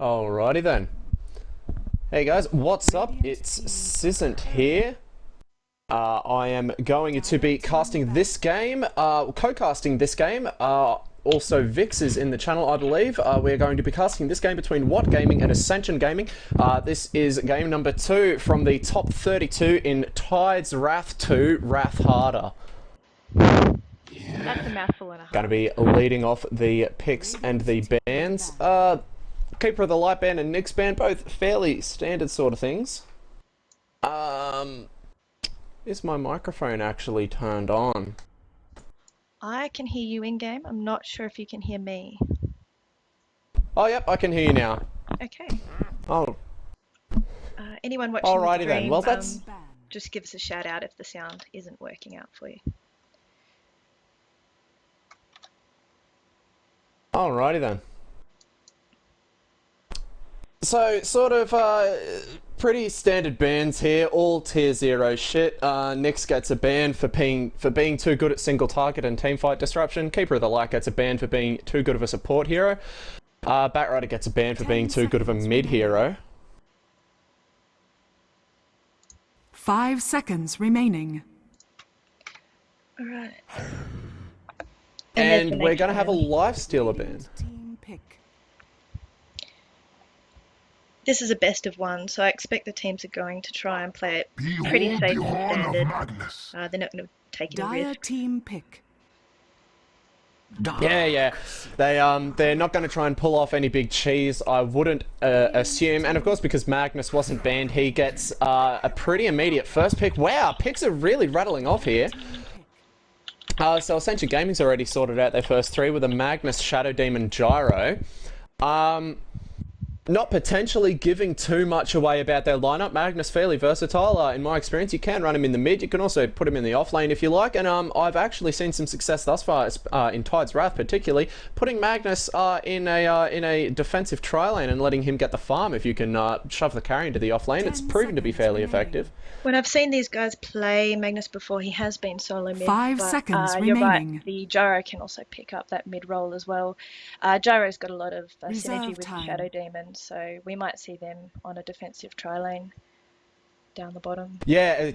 Alrighty then. Hey guys, what's up? It's Cxizent here. I am going to be casting this game, co-casting this game. Also, Vixx is in the channel, I believe. We're going to be casting this game between WOT Gaming and Ascension Gaming. This is game number 2 from the top 32 in Tide's Wrath 2, Wrath Harder. That's a mouthful and a half. Going to be leading off the picks and the bans. Keeper of the Light band and Nyx band, both fairly standard sort of things. Is my microphone actually turned on? I can hear you in game. I'm not sure if you can hear me. Oh, yep, I can hear you now. Okay. Oh, Anyone watching alrighty the stream, then. Well, that's just give us a shout out if the sound isn't working out for you. alrighty then. So, sort of, pretty standard bans here, all tier 0 shit. Nyx gets a ban for being too good at single target and teamfight disruption. Keeper of the Light gets a ban for being too good of a support hero. Batrider gets a ban for being too good of a mid hero. 5 seconds remaining. Alright. And we're gonna have a lifestealer ban. Team pick. This is a best of one, so I expect the teams are going to try and play it pretty safe and standard. They're not going to take any Dire risk. team pick. Yeah. They're not going to try and pull off any big cheese, I wouldn't assume. And of course, because Magnus wasn't banned, he gets a pretty immediate first pick. Wow, picks are really rattling off here. So Ascension Gaming's already sorted out their first 3 with a Magnus, Shadow Demon, Gyro. Not potentially giving too much away about their lineup. Magnus fairly versatile. In my experience, you can run him in the mid. You can also put him in the off lane if you like. And I've actually seen some success thus far in Tide's Wrath, particularly putting Magnus in a defensive tri lane and letting him get the farm. If you can shove the carry into the off lane, it's proven to be fairly effective. When I've seen these guys play Magnus before, he has been solo mid. 5 but, seconds you're remaining. right, the Gyro can also pick up that mid role as well. Gyro's got a lot of synergy Reserve with time. Shadow Demon, so we might see them on a defensive tri lane down the bottom. Yeah,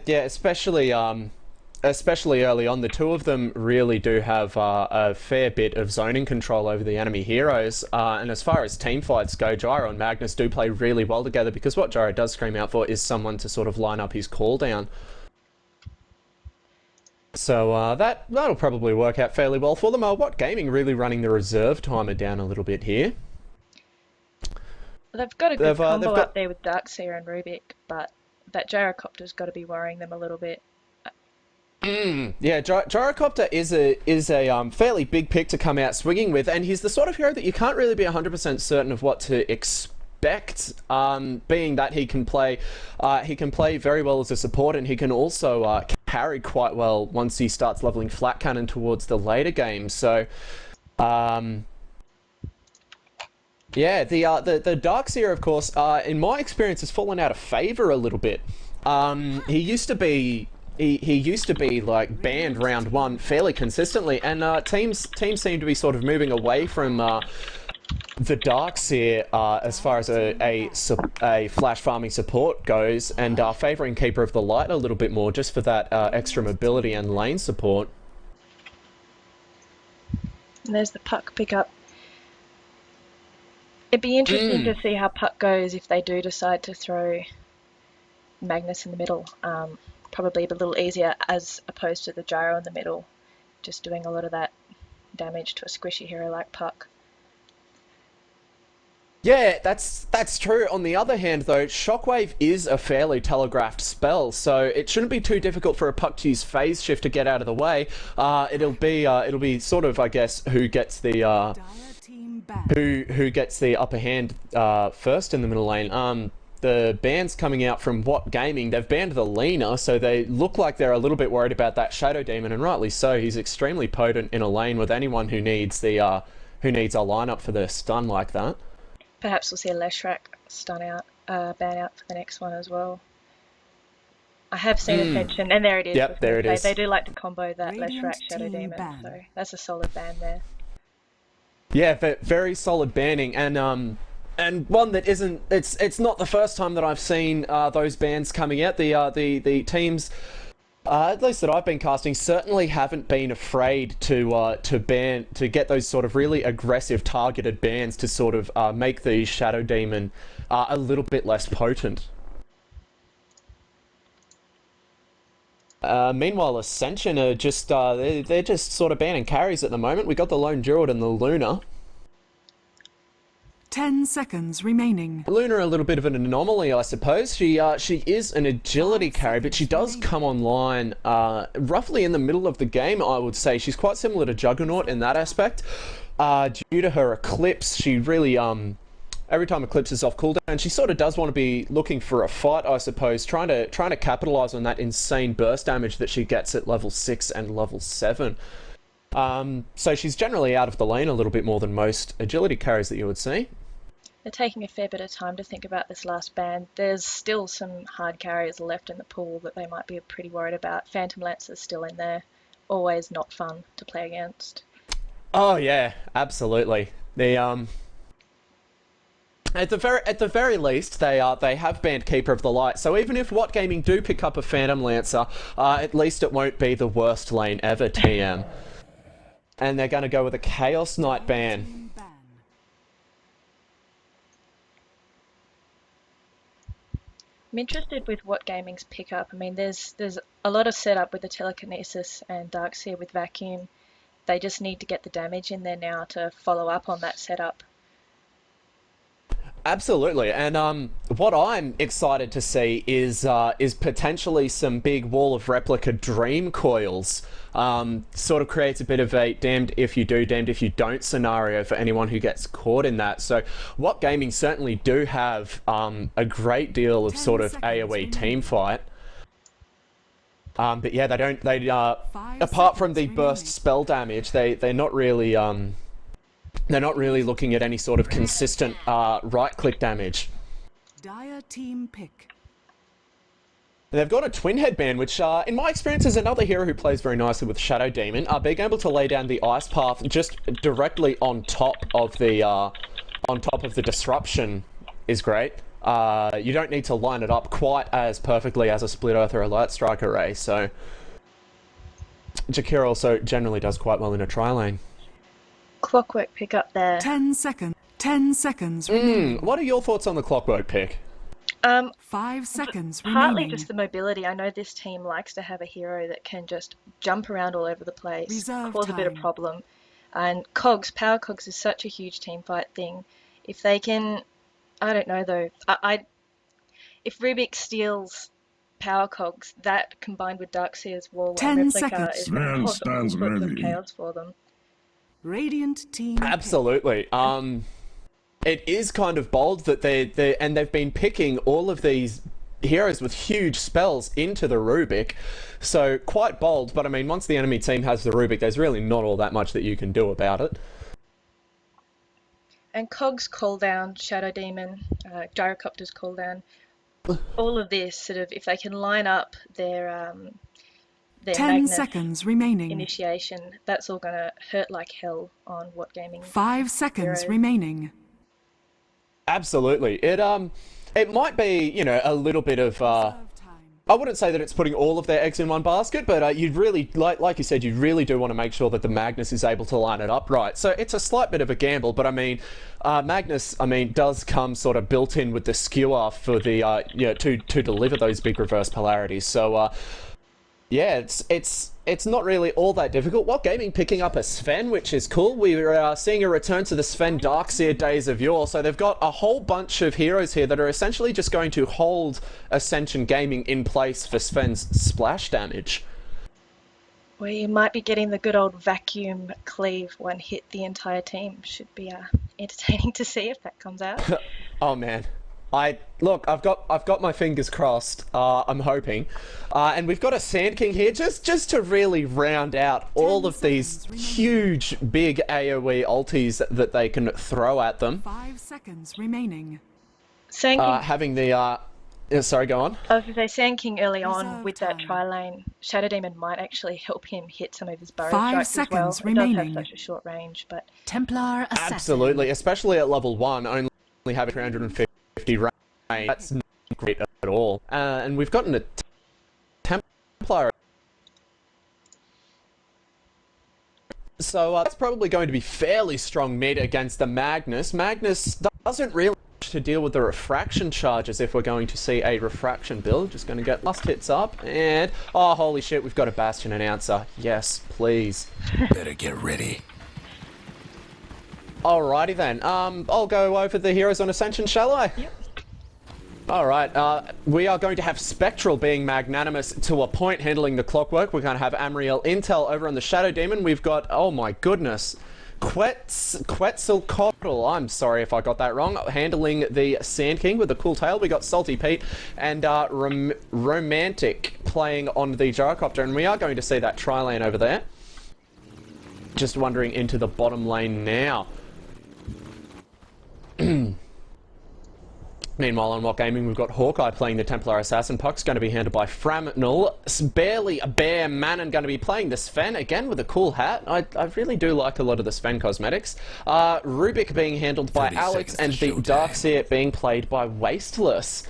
especially early on. The two of them really do have a fair bit of zoning control over the enemy heroes. And as far as team fights go, Gyro and Magnus do play really well together because what Gyro does scream out for is someone to sort of line up his cooldown. So that'll probably work out fairly well for them. WOT Gaming really running the reserve timer down a little bit here. They've got a good combo they've got- up there with Darkseer and Rubik, but that Gyrocopter's got to be worrying them a little bit. Yeah, Gyrocopter is a fairly big pick to come out swinging with, and he's the sort of hero that you can't really be 100% certain of what to expect. Being that he can play very well as a support, and he can also carry quite well once he starts leveling flat cannon towards the later game. So, yeah, the Darkseer, of course, in my experience, has fallen out of favor a little bit. He used to be. He used to be like banned round 1 fairly consistently, and teams seem to be sort of moving away from the Darkseer as far as a flash farming support goes, and favouring Keeper of the Light a little bit more just for that extra mobility and lane support. And there's the Puck pickup. It'd be interesting to see how Puck goes if they do decide to throw Magnus in the middle. Probably a little easier as opposed to the Gyro in the middle, just doing a lot of that damage to a squishy hero like Puck. Yeah, that's true. On the other hand, though, Shockwave is a fairly telegraphed spell, so it shouldn't be too difficult for a Puck to use Phase Shift to get out of the way. It'll be sort of, I guess, who gets the Dire team ban. who gets the upper hand first in the middle lane. The bans coming out from WOT Gaming, they've banned the Lena, so they look like they're a little bit worried about that Shadow Demon, and rightly so. He's extremely potent in a lane with anyone who needs a lineup for the stun like that. Perhaps we'll see a Leshrac ban out for the next one as well. I have seen Ascension, and there it is. Yep, there it is. They do like to combo that Radiant Leshrac Shadow team Demon, ban. so that's a solid ban there. Yeah, very solid banning, and And one that isn't, it's not the first time that I've seen those bans coming out. The teams, at least that I've been casting, certainly haven't been afraid to get those sort of really aggressive targeted bans to sort of make the Shadow Demon a little bit less potent. Meanwhile, Ascension are just they're just sort of banning carries at the moment. We got the Lone Druid and the Luna. 10 seconds remaining. Luna a little bit of an anomaly, I suppose. She is an agility carry, but she does come online roughly in the middle of the game, I would say. She's quite similar to Juggernaut in that aspect. Due to her Eclipse, she really every time Eclipse is off cooldown, she sort of does want to be looking for a fight, I suppose, trying to capitalize on that insane burst damage that she gets at level 6 and level 7. So she's generally out of the lane a little bit more than most agility carries that you would see. They're taking a fair bit of time to think about this last ban. There's still some hard carriers left in the pool that they might be pretty worried about. Phantom Lancer's still in there. Always not fun to play against. Oh yeah, absolutely. The at the very least, they have banned Keeper of the Light. So even if WOT Gaming do pick up a Phantom Lancer, at least it won't be the worst lane ever, TM. And they're going to go with a Chaos Knight ban. I'm interested with WOT Gaming's pickup. I mean, there's a lot of setup with the Telekinesis and Darkseer with Vacuum. They just need to get the damage in there now to follow up on that setup. Absolutely, and what I'm excited to see is potentially some big Wall of Replica Dream Coils. Sort of creates a bit of a damned if you do, damned if you don't scenario for anyone who gets caught in that. So, WOT Gaming certainly do have a great deal of sort of AoE team fight. But yeah, they apart from the burst spell damage, they're not really looking at any sort of consistent right-click damage. Dire team pick. They've got a Twin Head ban, which, in my experience, is another hero who plays very nicely with Shadow Demon. Being able to lay down the Ice Path just directly on top of the disruption is great. You don't need to line it up quite as perfectly as a Split Earth or a Light Strike array, so Jakira also generally does quite well in a tri-lane. Clockwork pick up there. 10 seconds. 10 seconds remaining. What are your thoughts on the Clockwork pick? 5 seconds Partly remaining. just the mobility. I know this team likes to have a hero that can just jump around all over the place, Reserve cause a bit of time. problem. And cogs, power cogs is such a huge team fight thing. If they can, I don't know though. If Rubik steals power cogs, that combined with Darkseer's wall 10 and Replica seconds. is going to cause all stands sorts of ready. chaos for them. Radiant team pick. Absolutely. It is kind of bold that they've been picking all of these heroes with huge spells into the Rubik, so quite bold. But I mean, once the enemy team has the Rubik, there's really not all that much that you can do about it. And cogs cooldown, Shadow Demon, Gyrocopter's cooldown. All of this sort of, if they can line up their 10 Magnus seconds remaining. initiation, that's all going to hurt like hell on WOT Gaming. 5 seconds Heroes. remaining. Absolutely. It might be, you know, a little bit of Reserve time. I wouldn't say that it's putting all of their eggs in one basket, but you'd really, like you said, you really do want to make sure that the Magnus is able to line it up right. So it's a slight bit of a gamble, but I mean, Magnus, does come sort of built in with the skewer for the, to deliver those big reverse polarities. So, yeah, it's not really all that difficult. WOT Gaming picking up a Sven, which is cool. We're seeing a return to the Sven Darkseer days of yore. So they've got a whole bunch of heroes here that are essentially just going to hold Ascension Gaming in place for Sven's splash damage. Well, you might be getting the good old vacuum cleave one hit the entire team. Should be entertaining to see if that comes out. Oh man. I've got my fingers crossed. I'm hoping, and we've got a Sand King here just to really round out all of these huge, big AOE ultis that they can throw at them. 5 seconds remaining. Sand King, Having the sorry, go on. I was going to say Sand King early on Reserve with that time. tri-lane, Shadow Demon might actually help him hit some of his burrow 5 strikes as well. seconds It does remaining. have such a short range, but Templar assassin. Absolutely, especially at level 1. Only have 350 range. That's not great at all. And we've gotten a Templar. So that's probably going to be fairly strong mid against the Magnus. Magnus doesn't really have to deal with the refraction charges if we're going to see a refraction build. Just going to get last hits up and... Oh, holy shit, we've got a Bastion announcer. Yes, please. Better get ready. Alrighty then. I'll go over the heroes on Ascension, shall I? Yep. Alright, we are going to have Spectral being magnanimous to a point, handling the clockwork. We're going to have Amriel Intel over on the Shadow Demon. We've got, oh my goodness, Quetzalcoatl, I'm sorry if I got that wrong, handling the Sand King with a cool tail. We got Salty Pete and Romantic playing on the Gyrocopter, and we are going to see that tri-lane over there. Just wandering into the bottom lane now. Meanwhile, on WOT Gaming, we've got Hawkeye playing the Templar Assassin. Puck's going to be handled by Framnal. Barely a Bear Manon going to be playing the Sven, again with a cool hat. I really do like a lot of the Sven cosmetics. Rubik being handled by Alex, and the Darkseer being played by Wasteless.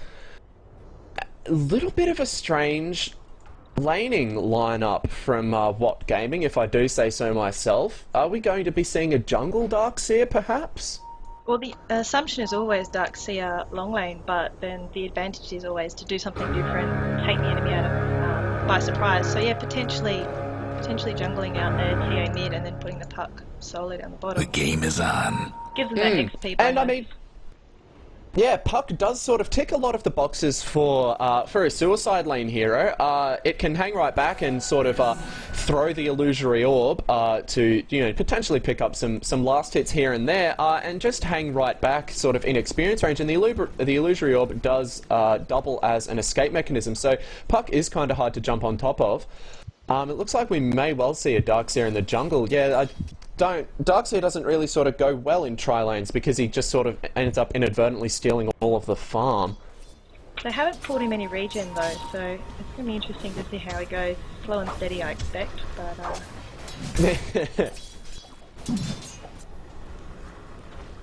A little bit of a strange laning lineup from WOT Gaming, if I do say so myself. Are we going to be seeing a jungle Darkseer, perhaps? Well, the assumption is always Darkseer long lane, but then the advantage is always to do something different, take the enemy out of by surprise. So yeah, potentially jungling out there, TA mid, and then putting the Puck solo down the bottom. The game is on. Gives them that XP bonus. And I mean, yeah, Puck does sort of tick a lot of the boxes for a suicide lane hero. It can hang right back and sort of throw the illusory orb to, you know, potentially pick up some last hits here and there, and just hang right back sort of in experience range. And the illusory orb does double as an escape mechanism, so Puck is kind of hard to jump on top of. It looks like we may well see a Darkseer in the jungle. Yeah, Darkseer doesn't really sort of go well in tri-lanes because he just sort of ends up inadvertently stealing all of the farm. They haven't pulled him any regen though, so it's going to be interesting to see how he goes. Slow and steady, I expect, but...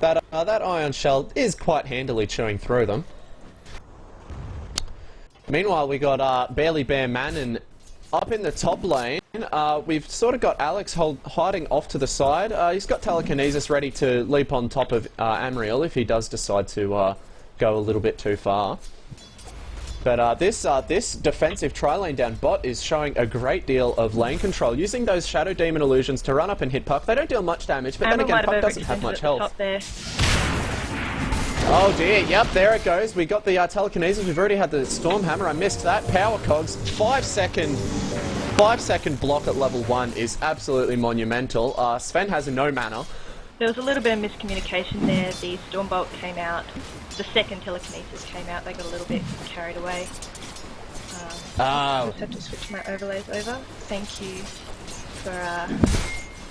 that Ion Shell is quite handily chewing through them. Meanwhile, we got Barely Bear Manon up in the top lane. We've sort of got Alex hiding off to the side. He's got Telekinesis ready to leap on top of Amriel if he does decide to go a little bit too far. But this defensive tri-lane down bot is showing a great deal of lane control, using those Shadow Demon illusions to run up and hit Puck. They don't deal much damage, but then again, Puck doesn't have much health. Oh dear, yep, there it goes. We got the Telekinesis. We've already had the Storm Hammer. I missed that. Power Cogs, 5 second block at level 1 is absolutely monumental. Sven has no mana. There was a little bit of miscommunication there. The Stormbolt came out. The second Telekinesis came out. They got a little bit carried away. I just have to switch my overlays over. Thank you for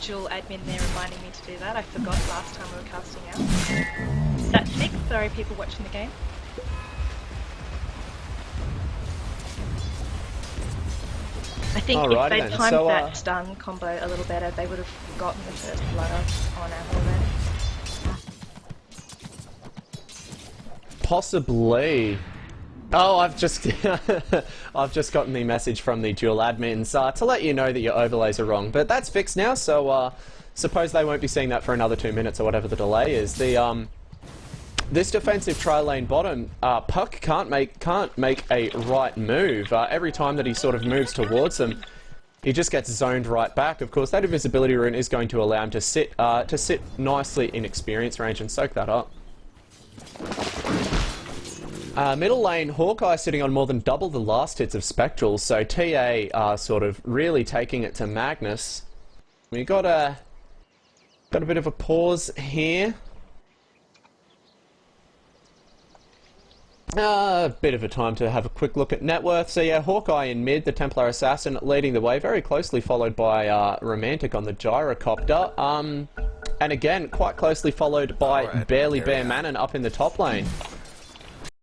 dual admin there reminding me to do that. I forgot last time we were casting out. That's Vixx. Sorry, people watching the game. I think if they timed that stun combo a little better, they would have gotten the first blood on Apple then. Possibly. Oh, I've just gotten the message from the dual admins to let you know that your overlays are wrong. But that's fixed now, so suppose they won't be seeing that for another 2 minutes or whatever the delay is. This defensive tri-lane bottom, Puck can't make a right move. Every time that he sort of moves towards them, he just gets zoned right back. Of course, that invisibility rune is going to allow him to sit nicely in experience range and soak that up. Middle lane, Hawkeye sitting on more than double the last hits of Spectral, so TA sort of really taking it to Magnus. We got a bit of a pause here. A bit of a time to have a quick look at net worth. So yeah, Hawkeye in mid, the Templar Assassin leading the way, very closely followed by Romantic on the Gyrocopter. And again, quite closely followed by Barely Bear Manon up in the top lane.